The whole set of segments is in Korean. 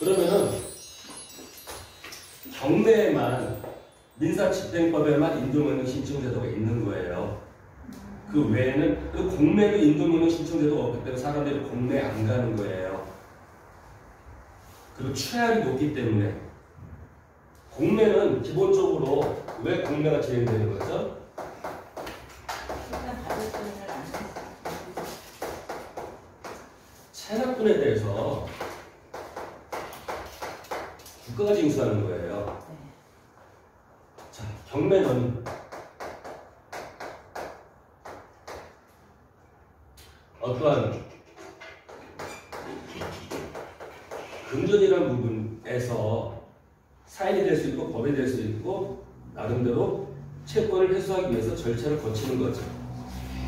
그러면은 경매에만 민사집행법에만 인도명령 신청제도가 있는 거예요. 그 외에는 그 공매도 인도명령 신청제도가 없기 때문에 사람들이 공매 안 가는 거예요. 그리고 최악이 높기 때문에 공매는 기본적으로 왜 공매가 진행되는 거죠? 체납분에 대해서 국가가 징수하는 거예요. 자, 경매는 어떠한 금전이라는 부분에서 사인이 될 수 있고 법이 될 수 있고 나름대로 채권을 회수하기 위해서 절차를 거치는 거죠.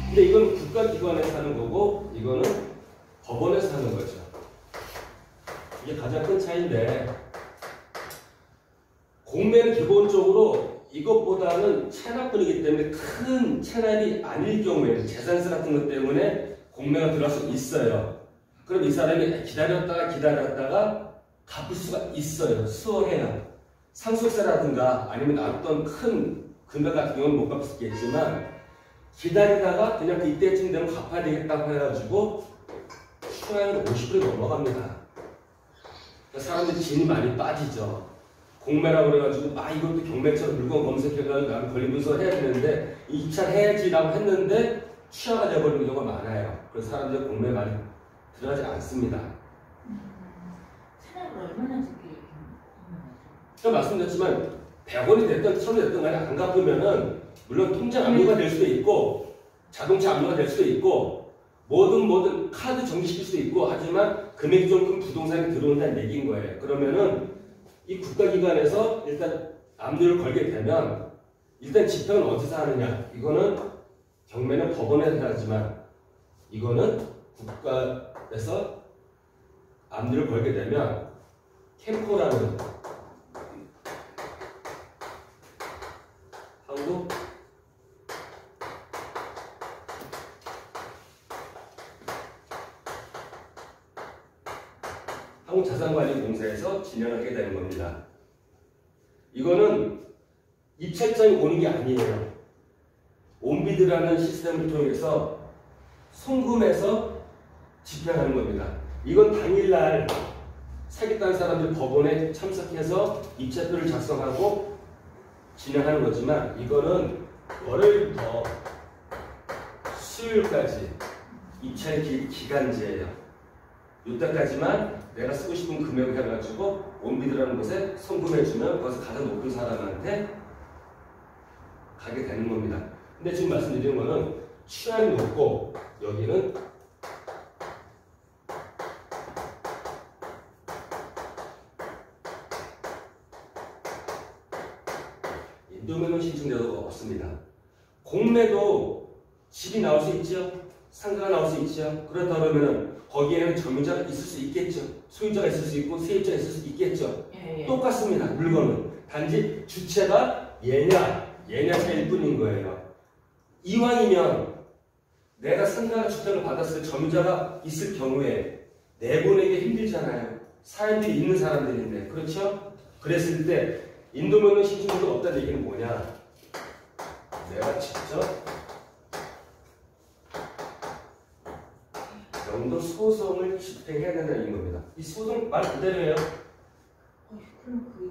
근데 이건 국가기관에서 하는 거고 이거는 법원에서 하는 거죠. 이게 가장 큰 차이인데 공매는 기본적으로 이것보다는 체납분이기 때문에 큰 체납이 아닐 경우에는 재산세 같은 것 때문에 공매가 들어갈 수 있어요. 그럼 이 사람이 기다렸다가 갚을 수가 있어요. 수월해야. 상속세라든가 아니면 어떤 큰 금액 같은 경우는 못 갚을 수 있겠지만 기다리다가 그냥 그 이때쯤 되면 갚아야 되겠다고 해가지고 추가액은 50%이 넘어갑니다. 그러니까 사람들이 진이 많이 빠지죠. 공매라고 그래가지고 이것도 경매처럼 물건 검색해가지고 나는 권리분석 해야 되는데 입찰해야지라고 했는데 취하가 돼버리는 경우가 많아요. 그래서 사람들이 공매에 많이 들어가지 않습니다. 체납을 얼마나 적게 제가 말씀드렸지만 100원이 됐든 1000원이 됐든 간에 안 갚으면은 물론 통장 압류가 될 수도 있고 자동차 압류가 될 수도 있고 뭐든 카드 정지시킬 수도 있고 하지만 금액이 좀 큰 부동산이 들어온다는 얘기인 거예요. 그러면은 이 국가기관에서 일단 압류를 걸게 되면 일단 집행은 어디서 하느냐? 이거는 경매는 법원에서 하지만 이거는 국가에서 압류를 걸게 되면 캠코라는 한국자산관리공사에서 진행하게 되는 겁니다. 이거는 입찰장이 오는 게 아니에요. 온비드라는 시스템을 통해서 송금해서 집행하는 겁니다. 이건 당일날 사겠다는 사람들이 법원에 참석해서 입찰표를 작성하고 진행하는 거지만 이거는 월요일부터 수요일까지 입찰 기간제예요. 이때까지만 내가 쓰고 싶은 금액을 해가지고 온비드라는 곳에 송금해주면 거기서 가장 높은 사람한테 가게 되는 겁니다. 근데 지금 말씀드리는 거는 취향이 높고 여기는 인도명령 신청제도가 없습니다. 공매도 집이 나올 수 있죠. 상가가 나올 수 있죠. 그렇다 그러면 거기에는 점유자가 있을 수 있겠죠. 소유자가 있을 수 있고 세입자가 있을 수 있겠죠. 똑같습니다. 물건은. 단지 주체가 얘냐 차일 뿐인 거예요. 이왕이면 내가 상가나 주택을 받았을 때 점유자가 있을 경우에 내보내기 힘들잖아요. 사연들이 있는 사람들인데. 그렇죠? 그랬을 때 인도명령 신청제도가 없다는 얘기는 뭐냐? 내가 직접 명도 소송을 집행해야 된다는 겁니다. 이 소송 말 그대로예요. 그럼 그게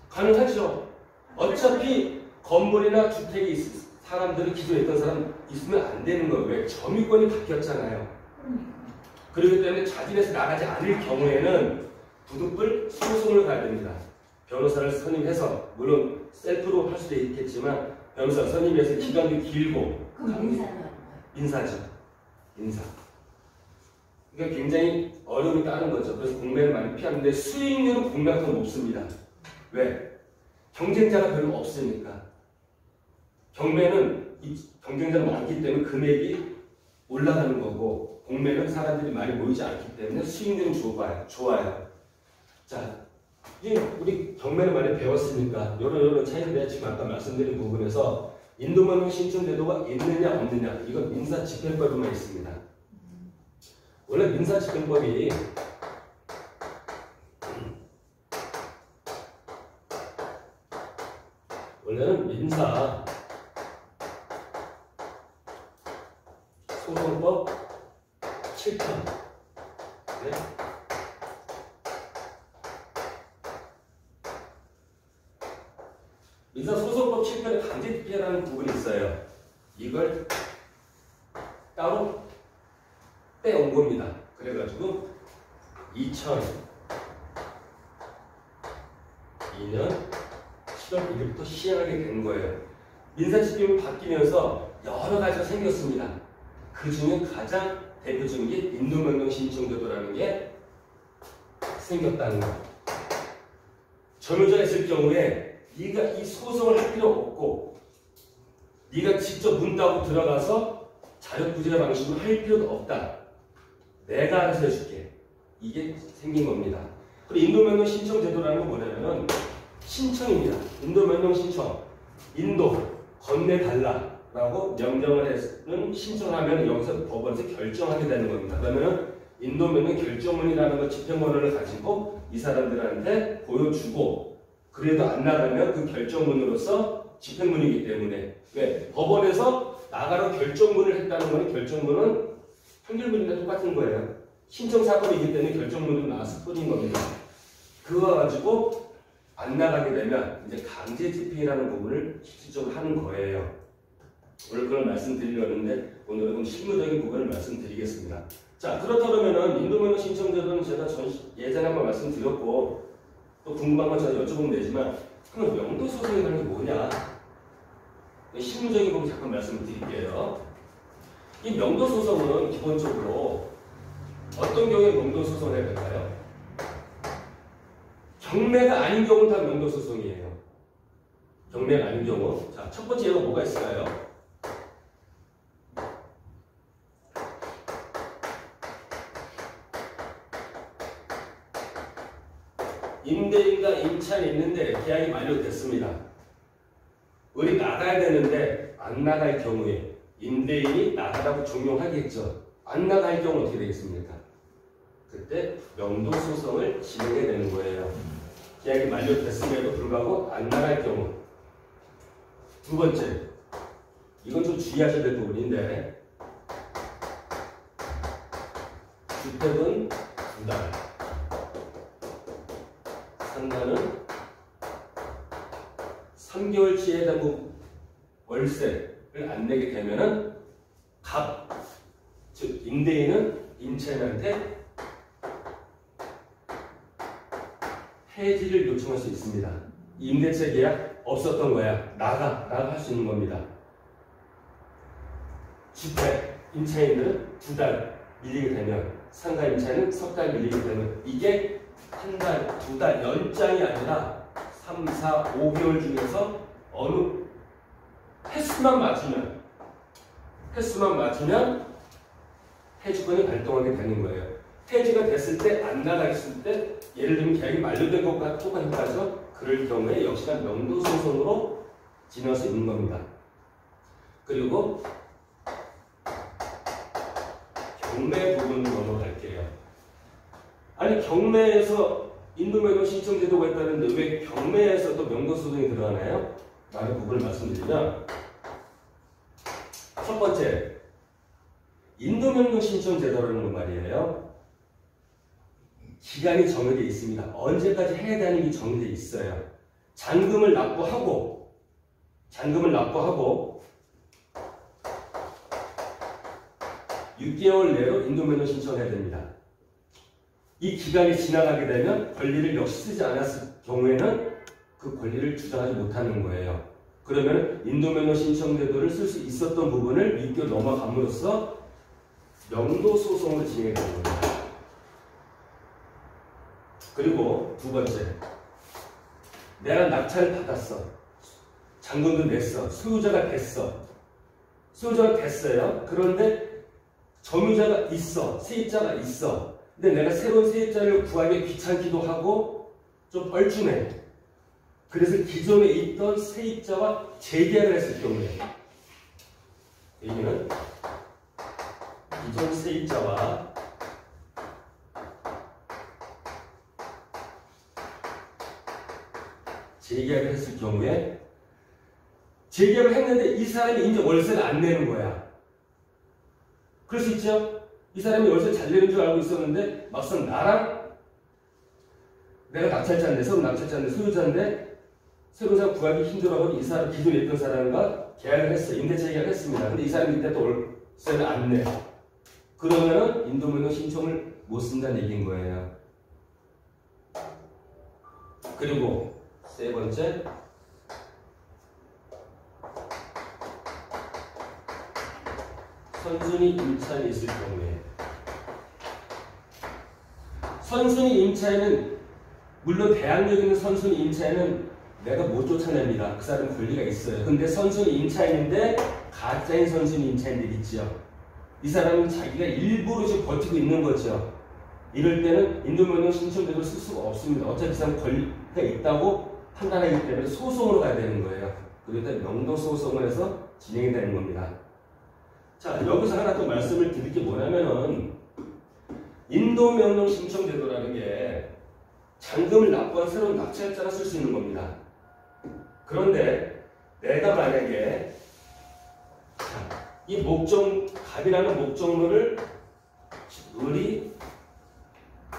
가능하죠. 어차피 건물이나 주택이 있을 사람들이 기존에 있던 사람 있으면 안 되는 거예요. 왜? 점유권이 바뀌었잖아요. 그렇기 때문에 자진해서 나가지 않을 경우에는 부득불 소송을 가야 됩니다. 변호사를 선임해서 물론 셀프로 할 수도 있겠지만 변호사 선임해서 기간도 길고 인사죠. 인사. 그러니까 굉장히 어려움이 따른 거죠. 그래서 공매를 많이 피하는데 수익률은 공매가 더 높습니다. 왜? 경쟁자가 별로 없으니까. 경매는 경쟁자가 많기 때문에 금액이 올라가는 거고 공매는 사람들이 많이 모이지 않기 때문에 수익률은 좋아요. 자, 이제 우리 경매를 많이 배웠으니까 이런 차이인데 지금 아까 말씀드린 부분에서 인도명령 신청제도가 있느냐 없느냐 이건 민사집행법에만 있습니다. 원래 민사집행법이 원래는 민사 소송법 7편. 네. 민사소송법 7편에 강제집행이라는 부분이 있어요. 이걸 따로 빼온 겁니다. 그래가지고 2002년 7월 1일부터 시행하게 된 거예요. 민사집행이 바뀌면서 여러 가지가 생겼습니다. 그 중에 가장 대표적인 게 인도명령 신청제도라는 게 생겼다는 거. 점유자가 있을 경우에 네가 이 소송을 할 필요 없고 네가 직접 문 따고 들어가서 자력구제 방식으로 할 필요도 없다. 내가 알아서 해줄게. 이게 생긴 겁니다. 그리고 인도명령 신청제도라는 건 뭐냐면은 신청입니다. 인도명령 신청. 인도 건네달라라고 명령을 해서 신청하면 여기서 법원에서 결정하게 되는 겁니다. 그러면은 인도명령 결정문이라는 걸 집행권을 가지고 이 사람들한테 보여주고 그래도 안 나가면 그 결정문으로서 집행문이기 때문에 왜? 법원에서 나가로 결정문을 했다는 거는 결정문은 판결문이랑 똑같은 거예요. 신청사건이기 때문에 결정문으로 나왔을 뿐인 겁니다. 그거 가지고 안 나가게 되면 이제 강제 집행이라는 부분을 실질적으로 하는 거예요. 오늘 그걸 말씀드리려는데 오늘은 좀 실무적인 부분을 말씀드리겠습니다. 자, 그렇다면은 인도명령 신청제도는 제가 예전에 한번 말씀드렸고 또 궁금한 건 제가 여쭤보면 되지만 그럼 명도소송이라는 게 뭐냐? 실무적인 부분 잠깐 말씀을 드릴게요. 이 명도소송은 기본적으로 어떤 경우에 명도소송을 해야 될까요? 경매가 아닌 경우는 다 명도소송이에요. 경매가 아닌 경우. 자, 첫 번째 예가 뭐가 있을까요? 임대인과 임차인이 있는데 계약이 만료됐습니다. 우리 나가야 되는데 안 나갈 경우에 임대인이 나가라고 종용하겠죠. 안 나갈 경우 어떻게 되겠습니까? 그때 명도소송을 진행해야 되는 거예요. 계약이 만료됐음에도 불구하고 안 나갈 경우. 두 번째, 이건 좀 주의하셔야 될 부분인데 주택은 2달, 상가는 3개월치에 대한 월세를 안 내게 되면은 즉 임대인은 임차인한테 해지를 요청할 수 있습니다. 임대차 계약 없었던 거야. 나가 할 수 있는 겁니다. 주택 임차인들은 2달 밀리게 되면 상가 임차인은 3달 밀리게 되면 이게 한 달, 2달 연장이 아니라 3, 4, 5개월 중에서 어느 횟수만 맞으면 해지권이 발동하게 되는 거예요. 해지가 됐을 때 안 나갔을 때 예를 들면 계약이 만료된 것과 똑같은 거죠. 그럴 경우에 역시나 명도소송으로 진행할 수 있는 겁니다. 그리고 경매 부분으로 넘어갈게요. 아니 경매에서 인도명령 신청제도가 있다는데 왜 경매에서도 명도소송이 들어가나요? 라는 부분을 말씀드리면 첫 번째, 인도명령 신청제도라는 건 말이에요. 기간이 정해져 있습니다. 언제까지 해야 되는 게 정해져 있어요. 잔금을 납부하고 6개월 내로 인도명령 신청을 해야 됩니다. 이 기간이 지나가게 되면 권리를 역시 쓰지 않았을 경우에는 그 권리를 주장하지 못하는 거예요. 그러면 인도명령 신청제도를 쓸 수 있었던 부분을 6개월 넘어감으로써 명도소송을 진행해 되는 겁니다. 그리고 두 번째, 내가 낙찰을 받았어. 잔금도 냈어. 소유자가 됐어요. 그런데 점유자가 있어. 세입자가 있어. 근데 내가 새로운 세입자를 구하기 귀찮기도 하고 좀 뻘쭘해. 그래서 기존에 있던 세입자와 재계약을 했을 경우에 여기는 기존 세입자와 재계약을 했을 경우에 재계약을 했는데 이 사람이 이제 월세를 안 내는 거야. 그럴 수 있죠? 이 사람이 월세 잘 내는 줄 알고 있었는데 막상 나랑 내가 낙찰자인데, 새로운 낙찰자인데, 소유자인데 새로운 사람 구하기 힘들어하고 이 사람 기존에 있던 사람과 계약을 했어요. 임대차 계약을 했습니다. 근데 이 사람이 이때 또 월세를 안 내. 그러면은 인도명령 신청을 못 쓴다는 얘기인 거예요. 그리고 세 번째, 선순위 임차인이 있을 경우에, 선순위 임차인은 물론 대항력 있는 선순위 임차인은 내가 못 쫓아냅니다. 그 사람 권리가 있어요. 근데 선순위 임차인인데 가짜인 선순위 임차인들 있죠. 이 사람은 자기가 일부러 지금 버티고 있는 거죠. 이럴 때는 인도명령 신청제도를 쓸 수가 없습니다. 어차피 그 사람 권리가 있다고 판단하기 때문에 소송으로 가야 되는 거예요. 그러다 명도 소송을 해서 진행이 되는 겁니다. 자, 여기서 하나 또 말씀을 드릴 게 뭐냐면은 인도명령 신청제도라는 게 잔금을 납부한 새로운 낙찰자가 쓸 수 있는 겁니다. 그런데 내가 만약에 이 갑이라는 목적물을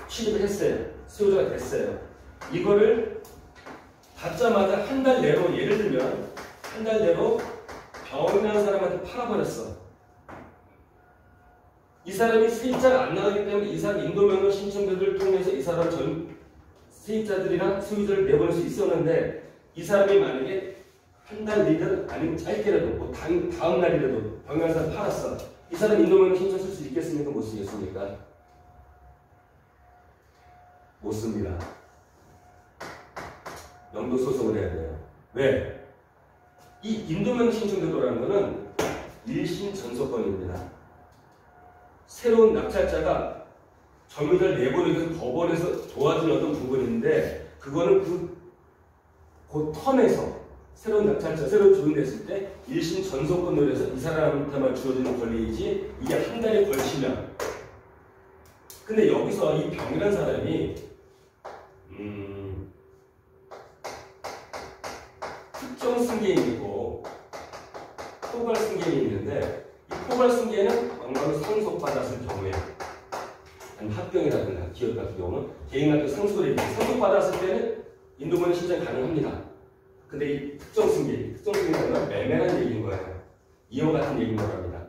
취득을 했어요. 소유자가 됐어요. 이거를 받자마자 한 달 내로, 예를 들면 한 달 내로 병이라는 사람한테 팔아버렸어. 이 사람이 세입자가 안 나가기 때문에 이 사람 인도명령 신청제도를 통해서 이 사람 전 세입자들이랑 소유자를 내보낼 수 있었는데 이 사람이 만약에 한 달 뒤든 아니면 짧게라도 뭐 다음 날이라도 병이라는 사람 팔았어. 이 사람 인도명령 신청 쓸 수 있겠습니까? 못 쓰겠습니까? 못 씁니다. 명도 소송을 해야 돼요. 왜? 이 인도명령 신청제도라는 것은 일심 전소권입니다. 새로운 낙찰자가 점유자를 내보내기 위해서 법원에서 도와준 어떤 부분인데 그거는 그 텀에서 새로운 낙찰자, 새로운 조인됐을 때 일심 전소권으로 해서 이 사람한테만 주어지는 권리이지 이게 한 달에 걸치면 근데 여기서 이 병이라는 사람이 특정 승계인이고 포괄 승계인이 있는데 이 포괄 승계는 왕방을 상속받았을 경우에 아니면 합병이라든가 기업 같은 경우는 개인 같은 상속을 해주고 상속받았을 때는 인도명령 신청이 가능합니다. 근데 이 특정 승계는 매매라는 얘기인 거예요. 이와 같은 얘기인 거랍니다.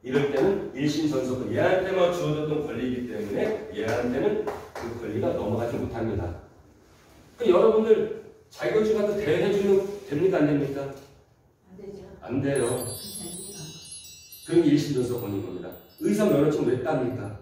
이럴 때는 일심전소권, 얘한테만 주어졌던 권리이기 때문에 얘한테는 그 권리가 넘어가지 못합니다. 여러분들 자격증한테 대여해주면 됩니까? 안 됩니까? 안 되죠. 안 돼요. 그런 게 일심전소권인 겁니다. 의사 면허증 왜 땁니까?